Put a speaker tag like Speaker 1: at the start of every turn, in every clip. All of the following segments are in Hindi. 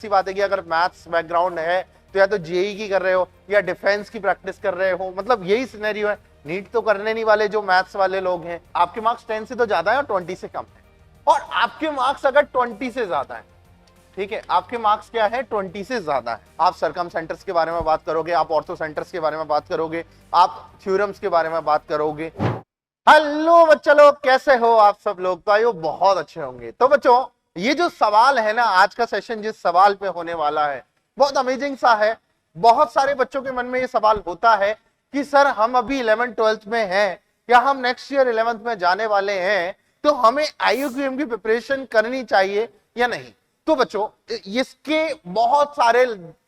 Speaker 1: सी बात है कि अगर मैथ्स बैकग्राउंड है तो या तो जेई की कर रहे हो या डिफेंस की प्रैक्टिस कर रहे हो, मतलब यही सिनेरियो है। नीट तो करने नहीं वाले जो मैथ्स वाले लोग हैं। आपके मार्क्स 10 से तो ज्यादा है और 20 से कम है, और आपके मार्क्स अगर 20 से ज्यादा है, ठीक है, आपके मार्क्स क्या है 20 से ज्यादा है, आप सरकम सेंटर्स के बारे में बात करोगे, आप ऑर्थो सेंटर्स के बारे में बात करोगे, आप थ्योरम्स के बारे में बात करोगे। हेलो बच्चा लोग, कैसे हो आप सब लोग? तो आइयो बहुत अच्छे होंगे। तो बच्चों, ये जो सवाल है ना, आज का सेशन जिस सवाल पे होने वाला है बहुत अमेजिंग सा है। बहुत सारे बच्चों के मन में ये सवाल होता है कि सर हम अभी 11th 12th में हैं या हम नेक्स्ट ईयर 11th में जाने वाले हैं, तो हमें IUQM की प्रिपरेशन करनी चाहिए या नहीं। तो बच्चों, इसके बहुत सारे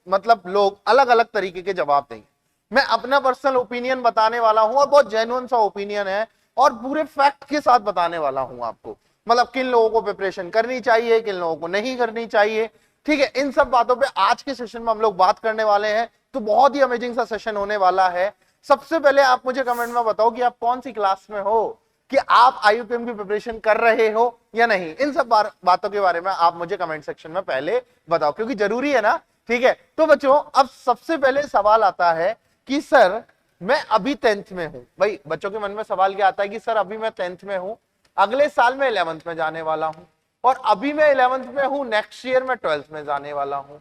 Speaker 1: मतलब लोग अलग अलग तरीके के जवाब देंगे। मैं अपना पर्सनल ओपिनियन बताने वाला हूं और बहुत जेन्युइन सा ओपिनियन है और पूरे फैक्ट के साथ बताने वाला हूं आपको, मतलब किन लोगों को प्रिपरेशन करनी चाहिए, किन लोगों को नहीं करनी चाहिए। ठीक है, इन सब बातों पे आज के सेशन में हम लोग बात करने वाले हैं। तो बहुत ही अमेजिंग सा सेशन होने वाला है। सबसे पहले आप मुझे कमेंट में बताओ कि आप कौन सी क्लास में हो, कि आप IUQM की प्रिपरेशन कर रहे हो या नहीं। इन सब बातों के बारे में आप मुझे कमेंट सेक्शन में पहले बताओ, क्योंकि जरूरी है ना। ठीक है, तो बच्चों अब सबसे पहले सवाल आता है कि सर मैं अभी 10th में हूं। भाई बच्चों के मन में सवाल क्या आता है कि सर अभी मैं 10th में हूं, अगले साल मैं 11th में जाने वाला हूं, और अभी मैं 11th में हूं, नेक्स्ट ईयर मैं 12th में जाने वाला हूं।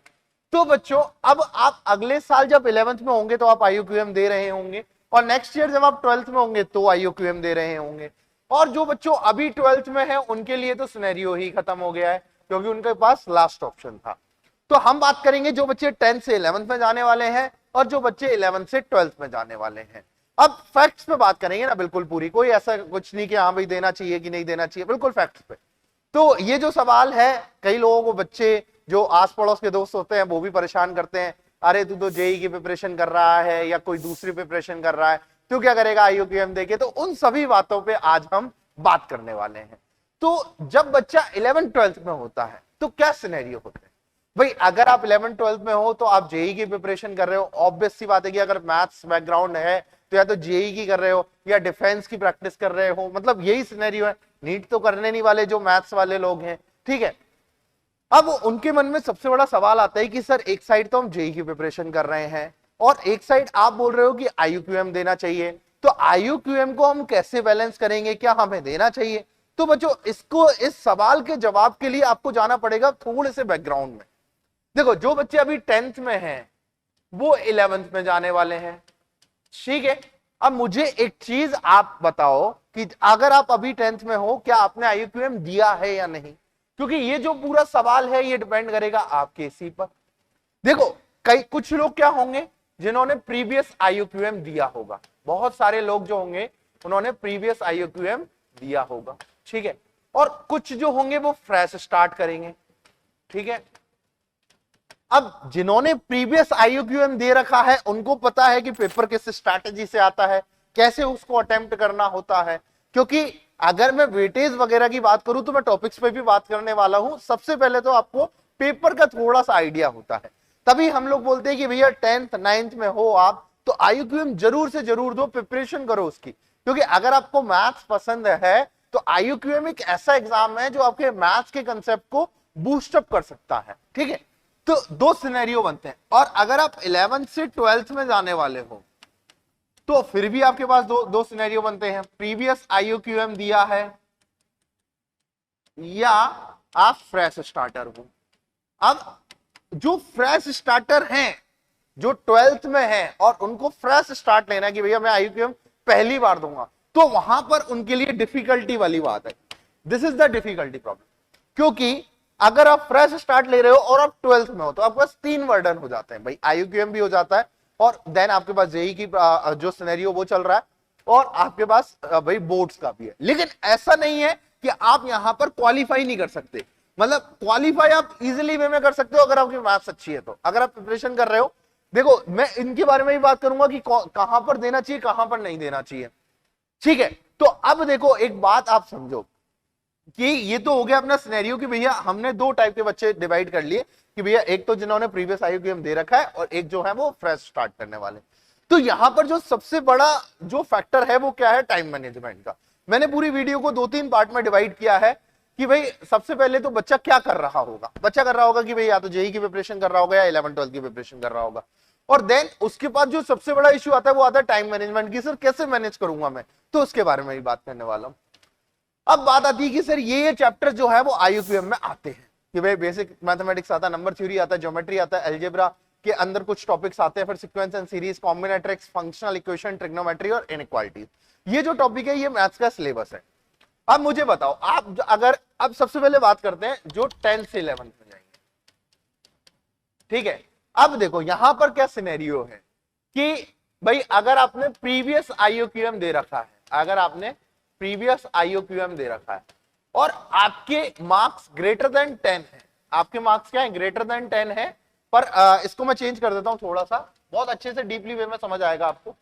Speaker 1: तो बच्चों अब आप अगले साल जब 11th में होंगे तो आप IUQM दे रहे होंगे, और नेक्स्ट ईयर जब आप 12th में होंगे तो IUQM दे रहे होंगे। और जो बच्चों अभी 12th में है उनके लिए तो सिनेरियो ही खत्म हो गया है, क्योंकि उनके पास लास्ट ऑप्शन था। तो हम बात करेंगे जो बच्चे 10th से 11th में जाने वाले हैं और जो बच्चे 11th से 12th में जाने वाले हैं। अब फैक्ट्स पे बात करेंगे ना, बिल्कुल पूरी, कोई ऐसा कुछ नहीं कि हाँ भाई देना चाहिए कि नहीं देना चाहिए, बिल्कुल फैक्ट्स पे। तो ये जो सवाल है, कई लोगों को बच्चे जो आस पड़ोस के दोस्त होते हैं वो भी परेशान करते हैं, अरे तू तो जेई की प्रिपरेशन कर रहा है या कोई दूसरी प्रिपरेशन कर रहा है, तू क्या करेगा IUQM देके। तो उन सभी बातों पे आज हम बात करने वाले हैं। तो जब बच्चा 11th 12th में होता है तो क्या सिनेरियो होते हैं? भाई अगर आप 11th 12th में हो तो आप जेई की प्रिपरेशन कर रहे हो। ऑब्वियस सी बात है कि अगर मैथ्स बैकग्राउंड है तो या तो जेई की कर रहे हो या डिफेंस की प्रैक्टिस कर रहे हो, मतलब यही सिनेरियो है। नीट तो करने नहीं वाले जो मैथ्स वाले लोग हैं। ठीक है, अब उनके मन में सबसे बड़ा सवाल आता है कि सर एक साइड तो हम जेई की प्रिपरेशन कर रहे हैं और एक साइड आप बोल रहे हो कि IUQM देना चाहिए, तो IUQM को हम कैसे बैलेंस करेंगे, क्या हमें देना चाहिए? तो बच्चों इसको, इस सवाल के जवाब के लिए आपको जाना पड़ेगा थोड़े से बैकग्राउंड में। देखो, जो बच्चे अभी 10th में हैं वो 11th में जाने वाले हैं। ठीक है, अब मुझे एक चीज आप बताओ कि अगर आप अभी 10th में हो, क्या आपने IUQM दिया है या नहीं? क्योंकि ये जो पूरा सवाल है ये डिपेंड करेगा आपके इसी पर। देखो, कई कुछ लोग क्या होंगे जिन्होंने प्रीवियस IUQM दिया होगा, बहुत सारे लोग जो होंगे उन्होंने प्रीवियस IUQM दिया होगा। ठीक है, और कुछ जो होंगे वो फ्रेश स्टार्ट करेंगे। ठीक है, अब जिन्होंने प्रीवियस IUQM दे रखा है उनको पता है कि पेपर किस स्ट्रैटेजी से आता है, कैसे उसको अटेम्प्ट करना होता है। क्योंकि अगर मैं वेटेज वगैरह की बात करूं तो मैं टॉपिक्स पे भी बात करने वाला हूं। सबसे पहले तो आपको पेपर का थोड़ा सा आइडिया होता है, तभी हम लोग बोलते हैं कि भैया 10th 9th में हो आप तो IUQM जरूर से जरूर दो, प्रिपरेशन करो उसकी। क्योंकि अगर आपको मैथ्स पसंद है तो IUQM एक ऐसा एग्जाम है जो आपके मैथ्स के कंसेप्ट को बूस्टअप कर सकता है। ठीक है, तो दो सिनेरियो बनते हैं, और अगर आप 11th से 12th में जाने वाले हो तो फिर भी आपके पास दो सिनेरियो बनते हैं, प्रीवियस IUQM दिया है या आप फ्रेश स्टार्टर हो। अब जो फ्रेश स्टार्टर हैं, जो 12th में हैं और उनको फ्रेश स्टार्ट लेना है कि भैया मैं IUQM पहली बार दूंगा, तो वहां पर उनके लिए डिफिकल्टी वाली बात है। This is the difficulty problem, क्योंकि अगर आप फ्रेश स्टार्ट ले रहे हो और आप 12th में हो तो आपके पास 3 वर्डन हो जाते हैं। भाई IUQM भी हो जाता है और देन आपके पास जेई की जो सिनेरियो वो चल रहा है, और आपके पास भाई बोर्ड्स का भी है। लेकिन ऐसा नहीं है कि आप यहां पर क्वालिफाई नहीं कर सकते, मतलब क्वालिफाई आप इजीली वे में कर सकते हो अगर आपकी मैथ्स अच्छी है तो। अगर आप प्रिपरेशन कर रहे हो, देखो मैं इनके बारे में भी बात करूंगा कि कहां पर देना चाहिए कहां पर नहीं देना चाहिए। ठीक है, तो अब देखो एक बात आप समझो कि ये तो हो गया अपना सिनेरियो कि भैया हमने दो टाइप के बच्चे डिवाइड कर लिए कि भैया एक तो जिन्होंने प्रीवियस IUQM दे रखा है और एक जो है वो फ्रेश स्टार्ट करने वाले। तो यहां पर जो सबसे बड़ा जो फैक्टर है वो क्या है, टाइम मैनेजमेंट का। मैंने पूरी वीडियो को 2-3 पार्ट में डिवाइड किया है कि भाई सबसे पहले तो बच्चा क्या कर रहा होगा, बच्चा कर रहा होगा कि भाई या तो जेई की प्रिपरेशन कर रहा होगा या 11th-12th की प्रिपरेशन कर रहा होगा। और देन उसके बाद जो सबसे बड़ा इश्यू आता है वो आता है टाइम मैनेजमेंट की, सर कैसे मैनेज करूंगा मैं, तो उसके बारे में ही बात करने वाला हूं। अब बात आती है कि सर ये चैप्टर जो है वो आईयूक्यूएम में आते हैं कि भाई बेसिक मैथमेटिक्स आता है, नंबर थ्योरी आता है, ज्योमेट्री आता है, अलजेब्रा के अंदर कुछ टॉपिक्स आते हैं, फिर sequence and series, combinatorics, functional equation, trigonometry और इनइक्वालिटीज। ये जो टॉपिक है ये मैथ्स का सिलेबस है। अब मुझे बताओ आप अगर, अब सबसे पहले बात करते हैं जो 10th से 11th में जाएंगे, ठीक है। अब देखो यहां पर क्या सिनेरियो है कि भाई अगर आपने प्रीवियस आईयूक्यूएम दे रखा है, अगर आपने प्रीवियस आईयूक्यूएम दे रखा है और आपके मार्क्स ग्रेटर देन 10 है, आपके मार्क्स क्या है, ग्रेटर देन 10 है, पर इसको मैं चेंज कर देता हूं थोड़ा सा, बहुत अच्छे से डीपली वे में समझ आएगा आपको।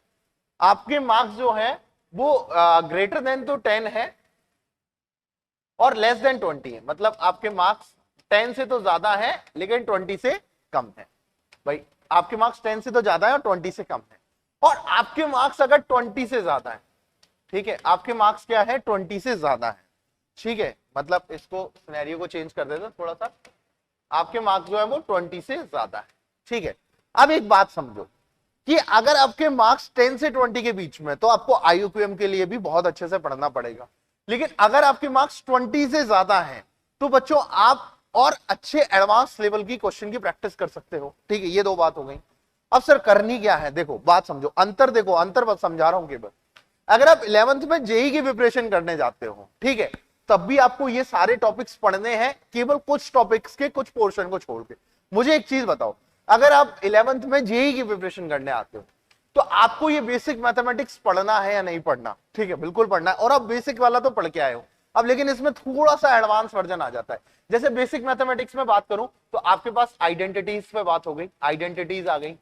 Speaker 1: आपके मार्क्स जो है वो ग्रेटर देन तो 10 है और लेस देन 20 है, मतलब आपके मार्क्स 10 से तो ज्यादा है लेकिन 20 से कम है। भाई आपके मार्क्स 10 से तो ज्यादा है और 20 से कम है, और आपके मार्क्स अगर 20 से ज्यादा है, ठीक है, आपके मार्क्स क्या है, 20 से ज्यादा है, ठीक है, मतलब इसको सिनेरियो को चेंज कर देते थोड़ा सा, आपके मार्क्स जो है वो 20 से ज्यादा है, ठीक है। अब एक बात समझो कि अगर आपके मार्क्स 10 से 20 के बीच में, तो आपको आईयूक्यूएम के लिए भी बहुत अच्छे से पढ़ना पड़ेगा, लेकिन अगर आपके मार्क्स 20 से ज्यादा हैं तो बच्चों आप और अच्छे एडवांस लेवल की क्वेश्चन की प्रैक्टिस कर सकते हो, ठीक है। ये दो बात हो गई। अब सर करनी क्या है, देखो बात समझो, अंतर देखो, अंतर बस समझा रहा हूं केवल। अगर आप 11th में जेई की प्रिपरेशन करने जाते हो, ठीक है, तब भी आपको ये सारे टॉपिक्स पढ़ने हैं, केवल कुछ टॉपिक्स के कुछ पोर्शन को छोड़ के। मुझे एक चीज बताओ, अगर आप 11th में जेई की प्रिपरेशन करने आते हो तो आपको ये बेसिक मैथमेटिक्स पढ़ना है या नहीं पढ़ना, ठीक है, बिल्कुल पढ़ना है, और आप बेसिक वाला तो पढ़ के आए हो। अब लेकिन इसमें थोड़ा सा एडवांस वर्जन आ जाता है। जैसे बेसिक मैथमेटिक्स में बात करूं तो आपके पास आइडेंटिटीज पे बात हो गई, आइडेंटिटीज आ गई,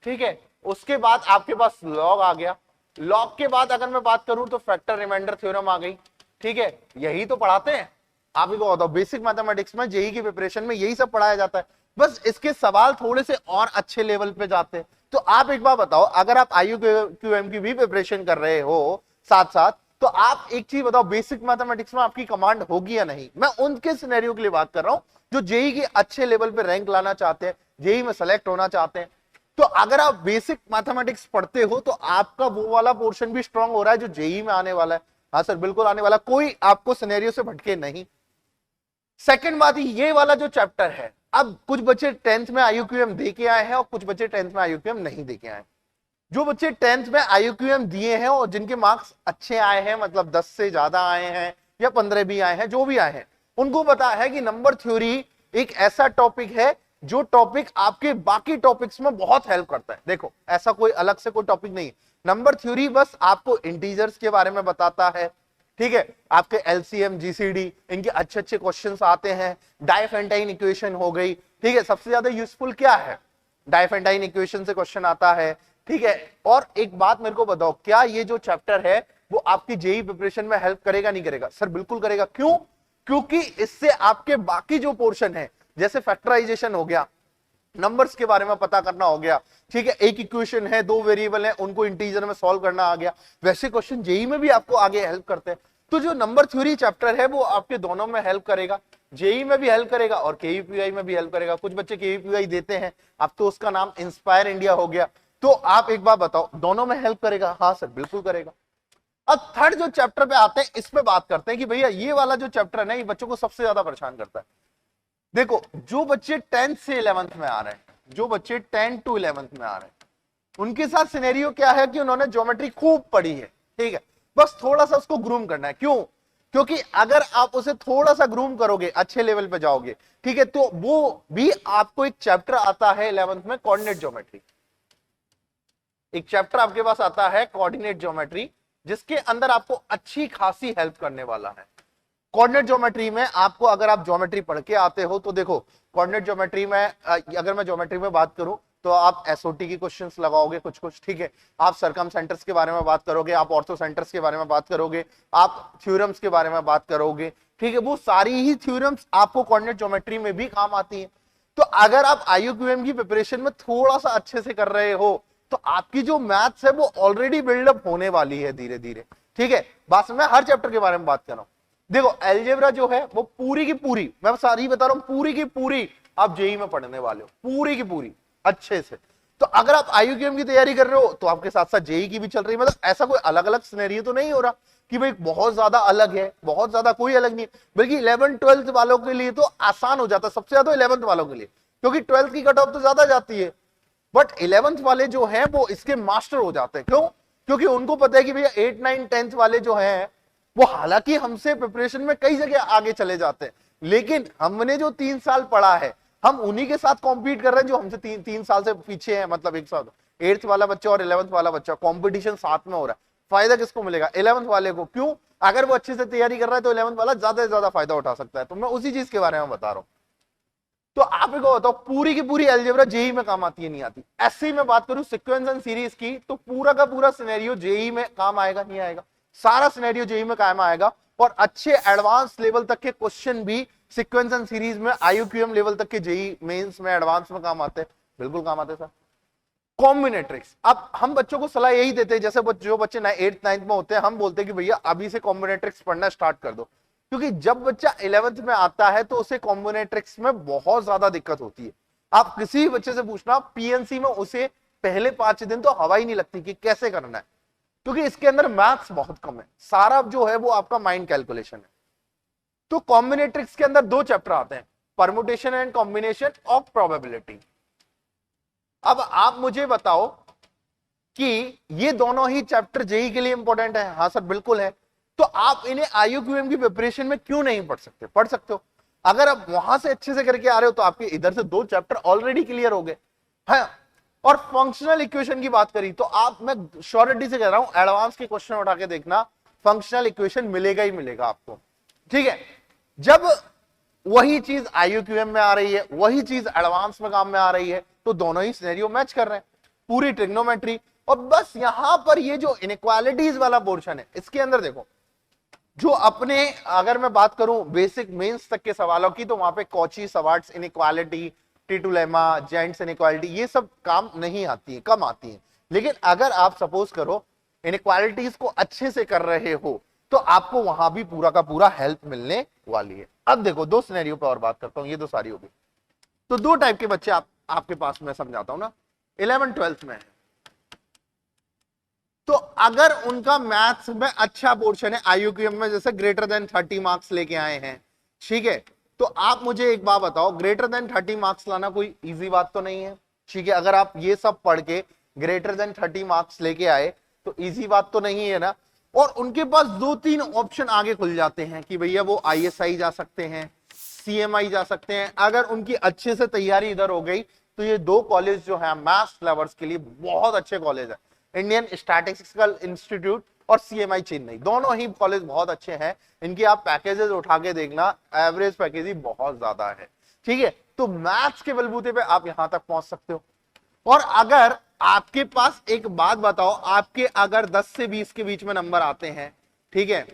Speaker 1: ठीक है। उसके बाद आपके पास लॉग आ गया, लॉग के बाद अगर मैं बात करूं तो फैक्टर रिमाइंडर थ्योरम आ गई, ठीक है। यही तो पढ़ाते हैं आप ही को बताओ, बेसिक मैथमेटिक्स में जेई की प्रिपरेशन में यही सब पढ़ाया जाता है, बस इसके सवाल थोड़े से और अच्छे लेवल पे जाते हैं। तो आप एक बार बताओ, अगर आप आईयूक्यूएम की भी प्रिपरेशन कर रहे हो साथ साथ, तो आप एक चीज बताओ, बेसिक मैथमेटिक्स में आपकी कमांड होगी या नहीं। मैं उनके सिनेरियो के लिए बात कर रहा हूं जो जेई के अच्छे लेवल पे रैंक लाना चाहते हैं, जेई में सेलेक्ट होना चाहते हैं। तो अगर आप बेसिक मैथमेटिक्स पढ़ते हो तो आपका वो वाला पोर्शन भी स्ट्रांग हो रहा है जो जेई में आने वाला है। हाँ सर बिल्कुल आने वाला, कोई आपको सिनेरियो से भटके नहीं। सेकंड बात, ये वाला जो चैप्टर है, अब कुछ बच्चे 10th में आईयूक्यूएम दे के आए हैं और कुछ बच्चे 10th में आईयूक्यूएम नहीं दे के आए। जो बच्चे 10th में आईयूक्यूएम दिए हैं और जिनके मार्क्स अच्छे आए हैं, मतलब 10 से ज्यादा आए हैं या 15 भी आए हैं, जो भी आए हैं, उनको पता है कि नंबर थ्योरी एक ऐसा टॉपिक है जो टॉपिक आपके बाकी टॉपिक्स में बहुत हेल्प करता है। देखो ऐसा कोई अलग से कोई टॉपिक नहीं है, नंबर थ्योरी बस आपको इंटीजर्स के बारे में बताता है, ठीक है। आपके एलसीएम जीसीडी इनके अच्छे अच्छे क्वेश्चंस आते हैं, डाइफेंटाइन इक्वेशन हो गई, ठीक है, सबसे ज्यादा यूजफुल क्या है, डाइफेंटाइन इक्वेशन से क्वेश्चन आता है, ठीक है। और एक बात मेरे को बताओ, क्या ये जो चैप्टर है वो आपकी जेई प्रिपरेशन में हेल्प करेगा नहीं करेगा? सर बिल्कुल करेगा। क्यों? क्योंकि इससे आपके बाकी जो पोर्शन है, जैसे फैक्टराइजेशन हो गया, नंबर्स के बारे में पता करना हो गया, ठीक है, एक इक्वेशन है, दो वेरिएबल है, उनको इंटीजर में सॉल्व करना आ गया, वैसे क्वेश्चन जेई में भी आपको आगे हेल्प करते हैं। तो जो नंबर थ्योरी चैप्टर है वो आपके दोनों में हेल्प करेगा, जेई में भी हेल्प करेगा और केवीपीआई में भी हेल्प करेगा। कुछ बच्चे केवीपीआई देते हैं, अब तो उसका नाम इंस्पायर इंडिया हो गया। तो आप एक बार बताओ, दोनों में हेल्प करेगा? हाँ सर बिल्कुल करेगा। अब थर्ड जो चैप्टर पे आते हैं, इस पे बात करते हैं कि भैया ये वाला जो चैप्टर है ना, ये बच्चों को सबसे ज्यादा परेशान करता है। देखो जो बच्चे 10th से 11th में आ रहे हैं, जो बच्चे 10 to 11th में आ रहे हैं, उनके साथ सिनेरियो क्या है कि उन्होंने ज्योमेट्री खूब पढ़ी है, ठीक है, बस थोड़ा सा उसको ग्रूम करना है। क्यों? क्योंकि अगर आप उसे थोड़ा सा ग्रूम करोगे, अच्छे लेवल पे जाओगे, ठीक है, तो वो भी आपको एक चैप्टर आता है 11th में, कोऑर्डिनेट ज्योमेट्री। एक चैप्टर आपके पास आता है कोऑर्डिनेट ज्योमेट्री, जिसके अंदर आपको अच्छी खासी हेल्प करने वाला है। कोऑर्डिनेट ज्योमेट्री में आपको, अगर आप ज्योमेट्री पढ़ के आते हो तो देखो, कोऑर्डिनेट ज्योमेट्री में अगर मैं ज्योमेट्री में बात करूं तो आप एसओटी की क्वेश्चंस लगाओगे कुछ कुछ, ठीक है, आप सर्कम सेंटर्स के बारे में बात करोगे, आप ऑर्थो सेंटर्स के बारे में बात करोगे, आप थ्योरम्स के बारे में बात करोगे, ठीक है, वो सारी ही थ्योरम्स आपको कोऑर्डिनेट ज्योमेट्री में भी काम आती है। तो अगर आप आईयूक्यूएम की प्रिपरेशन में थोड़ा सा अच्छे से कर रहे हो तो आपकी जो मैथ्स है वो ऑलरेडी बिल्डअप होने वाली है धीरे धीरे, ठीक है। बस मैं हर चैप्टर के बारे में बात कर रहा हूं। देखो अलजेब्रा जो है वो पूरी की पूरी, मैं सारी बता रहा हूं, पूरी की पूरी आप जेई में पढ़ने वाले हो, पूरी की पूरी अच्छे से। तो अगर आप आईयूक्यूएम की तैयारी कर रहे हो तो आपके साथ साथ जेई की भी चल रही है, मतलब ऐसा कोई अलग अलग सिनेरियो तो नहीं हो रहा कि भाई बहुत ज्यादा अलग है, बहुत ज्यादा कोई अलग नहीं, बल्कि 11th-12th वालों के लिए तो आसान हो जाता है, सबसे ज्यादा 11th वालों के लिए, क्योंकि 12th की कट ऑफ तो ज्यादा जाती है, बट 11th वाले जो हैं वो इसके मास्टर हो जाते हैं। क्यों? क्योंकि उनको पता है कि भैया 8, 9, 10th वाले जो हैं वो हालांकि हमसे प्रिपरेशन में कई जगह आगे चले जाते हैं, लेकिन हमने जो 3 साल पढ़ा है हम उन्हीं के साथ कॉम्पीट कर रहे हैं जो हमसे 3 साल से पीछे हैं, मतलब एक साथ 8th वाला बच्चा और 11th वाला बच्चा कॉम्पिटिशन साथ में हो रहा है। फायदा किसको मिलेगा? 11th वाले को। क्यों? अगर वो अच्छे से तैयारी कर रहा है तो 11th वाला ज्यादा से ज्यादा फायदा उठा सकता है। तो मैं उसी चीज के बारे में बता रहा हूं। तो आप को बताओ पूरी की पूरी अलजेब्रा जेई में काम आती है नहीं आती? ऐसे ही मैं बात करूं सीक्वेंस एंड सीरीज की, तो पूरा का पूरा सिनेरियो जेई में काम आएगा नहीं आएगा? सारा सिनेरियो जेई में काम आएगा, और अच्छे एडवांस लेवल तक के क्वेश्चन भी सीक्वेंस एंड सीरीज में आईयूक्यूएम लेवल तक के जेई मेंस में एडवांस में काम आते हैं। बिल्कुल काम आते हैं सर। कॉम्बिनेट्रिक्स, अब हम बच्चों को सलाह यही देते हैं, जैसे जो बच्चे 8th 9th में होते हैं हम बोलते हैं कि भैया अभी से कॉम्बिनेट्रिक्स पढ़ना स्टार्ट कर दो, क्योंकि जब बच्चा 11th में आता है तो उसे कॉम्बिनेट्रिक्स में बहुत ज्यादा दिक्कत होती है। आप किसी भी बच्चे से पूछना पीएनसी में उसे पहले 5 दिन तो हवा ही नहीं लगती कि कैसे करना है, क्योंकि इसके अंदर मैथ्स बहुत कम है, सारा जो है वो आपका माइंड कैलकुलेशन है। तो कॉम्बिनेट्रिक्स के अंदर 2 चैप्टर आते हैं, permutation and combination of probability. अब आप मुझे बताओ कि ये दोनों ही चैप्टर जेई के लिए इंपॉर्टेंट है? हाँ सर बिल्कुल है। तो आप इन्हें आईयूक्यूएम की प्रिपरेशन में क्यों नहीं पढ़ सकते? पढ़ सकते हो। अगर आप वहां से अच्छे से करके आ रहे हो तो आपके इधर से 2 चैप्टर ऑलरेडी क्लियर हो गए हैं। और फंक्शनल इक्वेशन की बात करी तो आप, मैं श्योरिटी से कह रहा हूं, एडवांस के क्वेश्चन उठा के देखना, फंक्शनल इक्वेशन मिलेगा ही मिलेगा आपको। ठीक है, जब वही चीज आईयूक्यूएम में आ रही है, वही चीज एडवांस में काम में आ रही है, तो दोनों ही सिनेरियो मैच कर रहे हैं, पूरी ट्रिग्नोमेट्री। और बस यहां पर ये जो इनइक्वालिटीज वाला पोर्शन है इसके अंदर देखो, जो अपने, अगर मैं बात करूं बेसिक मेंस तक के सवालों की, तो वहां पे Cauchy Schwarz inequality, Titu lemma, Jensen's inequality, ये सब काम नहीं आती है, कम आती है। लेकिन अगर आप सपोज करो इनइक्वालिटीज को अच्छे से कर रहे हो तो आपको वहां भी पूरा का पूरा हेल्प मिलने वाली है। अब देखो 2 सिनेरियो पे और बात करता हूं, ये तो सारी होगी। तो 2 टाइप के बच्चे आपके पास मैं समझाता हूं ना, 11th-12th में है, तो अगर उनका मैथ्स में अच्छा पोर्शन है, आईयूक्यूएम में जैसे ग्रेटर देन 30 मार्क्स लेके आए हैं, ठीक है, तो आप मुझे एक बात बताओ, ग्रेटर देन 30 मार्क्स लाना कोई इजी बात तो नहीं है। ठीक है, अगर आप ये सब पढ़ के ग्रेटर देन 30 मार्क्स लेके आए तो इजी बात तो नहीं है ना। और उनके पास 2-3 ऑप्शन आगे खुल जाते हैं कि भैया वो आईएसआई जा सकते हैं, सीएमआई जा सकते हैं। अगर उनकी अच्छे से तैयारी इधर हो गई तो ये 2 कॉलेज जो है मैथ्स लवर्स के लिए बहुत अच्छे कॉलेज है, इंडियन स्टैटिस्टिकल इंस्टीट्यूट और सीएमआई चेन्नई, दोनों ही कॉलेज बहुत अच्छे हैं। इनकी आप पैकेजेस उठा के देखना, एवरेज पैकेज ही बहुत ज्यादा है। ठीक है, तो मैथ्स के बलबूते पे आप यहां तक पहुंच सकते हो। और अगर आपके पास, एक बात बताओ, आपके अगर 10 से 20 के बीच में नंबर आते हैं, ठीक है,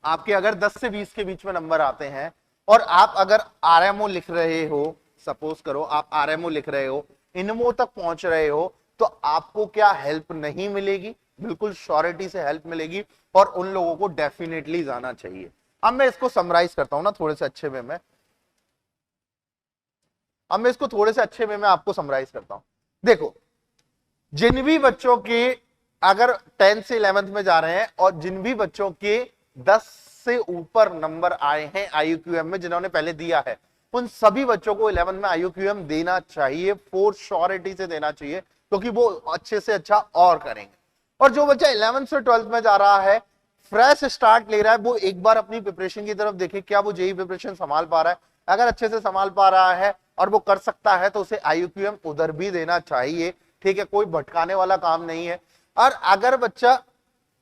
Speaker 1: आपके अगर 10 से 20 के बीच में नंबर आते हैं और आप अगर आरएमओ लिख रहे हो, सपोज करो आप आरएमओ लिख रहे हो, इनमो तक पहुंच रहे हो, तो आपको क्या हेल्प नहीं मिलेगी? बिल्कुल श्योरिटी से हेल्प मिलेगी, और उन लोगों को डेफिनेटली जाना चाहिए। अब मैं इसको समराइज करता हूं ना थोड़े से अच्छे वे में, अब मैं इसको थोड़े से अच्छे वे में आपको समराइज करता हूं। देखो, जिन भी बच्चों के अगर 10 से 11th में जा रहे हैं और जिन भी बच्चों के 10 से ऊपर नंबर आए हैं आईयूक्यूएम में, जिन्होंने पहले दिया है, उन सभी बच्चों को 11th में आईयूक्यूएम देना चाहिए, फोर श्योरिटी से देना चाहिए, क्योंकि वो अच्छे से अच्छा और करेंगे। और जो बच्चा 11th से 12th में जा रहा है, फ्रेश स्टार्ट ले रहा है, वो एक बार अपनी प्रिपरेशन की तरफ देखे, क्या वो जेई प्रिपरेशन संभाल पा रहा है? अगर अच्छे से संभाल पा रहा है और वो कर सकता है तो उसे आईयूक्यूएम उधर भी देना चाहिए। ठीक है, कोई भटकाने वाला काम नहीं है। और अगर बच्चा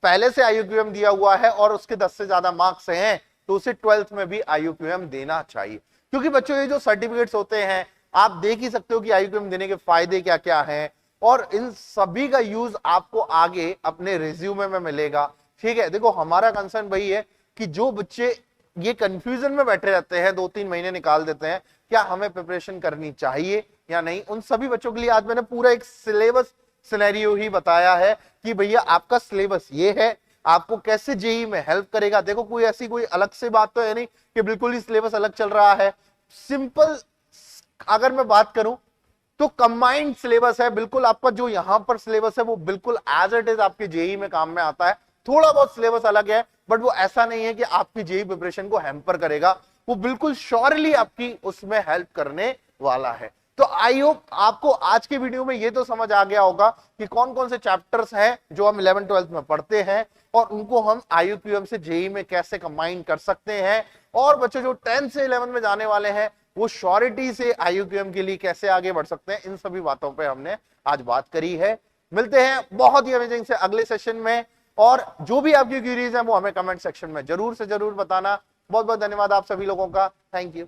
Speaker 1: पहले से आईयूक्यूएम दिया हुआ है और उसके 10 से ज्यादा मार्क्स हैं तो उसे 12th में भी आईयूक्यूएम देना चाहिए, क्योंकि बच्चों ये जो सर्टिफिकेट्स होते हैं आप देख ही सकते हो कि आईयूक्यूएम देने के फायदे क्या क्या हैं, और इन सभी का यूज आपको आगे अपने रिज्यूमे में मिलेगा। ठीक है, देखो हमारा कंसर्न वही है कि जो बच्चे ये कंफ्यूजन में बैठे रहते हैं, 2-3 महीने निकाल देते हैं, क्या हमें प्रिपरेशन करनी चाहिए या नहीं, उन सभी बच्चों के लिए आज मैंने पूरा एक सिलेबस सिनेरियो ही बताया है कि भैया आपका सिलेबस ये है, आपको कैसे जेई में हेल्प करेगा। देखो कोई ऐसी कोई अलग से बात तो है नहीं कि बिल्कुल ही सिलेबस अलग चल रहा है। सिंपल अगर मैं बात करूं तो कंबाइंड सिलेबस है, बिल्कुल आपका जो यहां पर सिलेबस है वो बिल्कुल एज इट इज आपके जेई में काम में आता है। थोड़ा बहुत सिलेबस अलग है बट वो ऐसा नहीं है कि आपकी जेई प्रिपरेशन को हैम्पर करेगा, वो बिल्कुल श्योरली आपकी उसमें हेल्प करने वाला है। तो आई होप आपको आज के वीडियो में ये तो समझ आ गया होगा कि कौन कौन से चैप्टर्स हैं जो हम 11th 12th में पढ़ते हैं और उनको हम IUPM से जेई में कैसे कंबाइन कर सकते हैं, और बच्चों जो 10th से 11th में जाने वाले हैं वो श्योरिटी से IUPM के लिए कैसे आगे बढ़ सकते हैं। इन सभी बातों पे हमने आज बात करी है। मिलते हैं बहुत ही अमेजिंग से अगले सेशन में, और जो भी आपकी क्वेरीज हैं वो हमें कमेंट सेक्शन में जरूर से जरूर बताना। बहुत बहुत धन्यवाद आप सभी लोगों का। Thank you.